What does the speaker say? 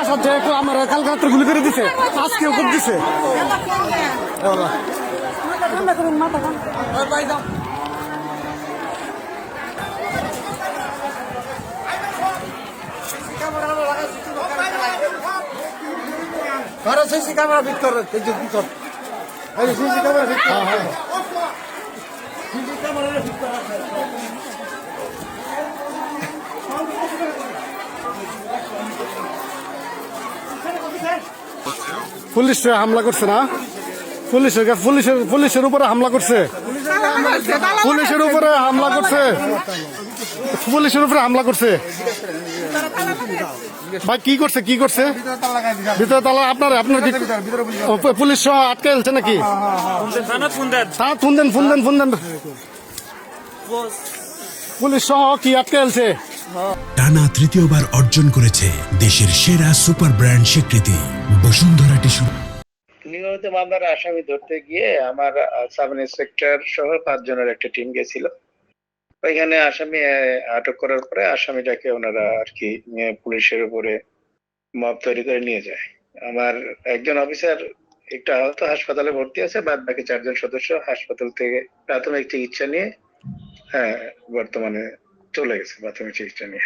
বাসার যে আমার কালকে রাত্রে গুলি করে দিছে, আজকেও করে দিছে। সিসি ক্যামেরা ভিতর ভিতর সিসি ক্যামেরা ভিতর সিসি ক্যামেরা ভিতর পুলিশ হামলা করছে না, পুলিশের উপরে হামলা করছে, পুলিশের উপরে হামলা করছে, পুলিশের উপরে হামলা করছে। ভাই কি করছে, কি করছে? ভিতরে তালা আপনার পুলিশ সহ আটকে ফেলছে নাকি? ফোন দেন পুলিশ সহ কি আটকে ফেলছে? টানা তৃতীয়বার অর্জন করেছে দেশের সেরা সুপার ব্র্যান্ড স্বীকৃতি বসুন্ধরা টিস্যু। নিয়মিত মামলার আসামি ধরতে গিয়ে আমার সাব ইন্সপেক্টর সহ 5 জনের একটা টিম গেছিল। ওইখানে আসামি আটক করার পরে আসামিটাকে ওনারা আর কি পুলিশের উপরে মব তৈরি করে নিয়ে যায়। আমার একজন অফিসার একটু আহত, হাসপাতালে ভর্তি আছে, বাদ বাকি 4 জন সদস্য হাসপাতাল থেকে প্রাথমিক চিকিৎসা নিয়ে বর্তমানে চলে গেছে প্রাথমিক চিকিৎসা নিয়ে।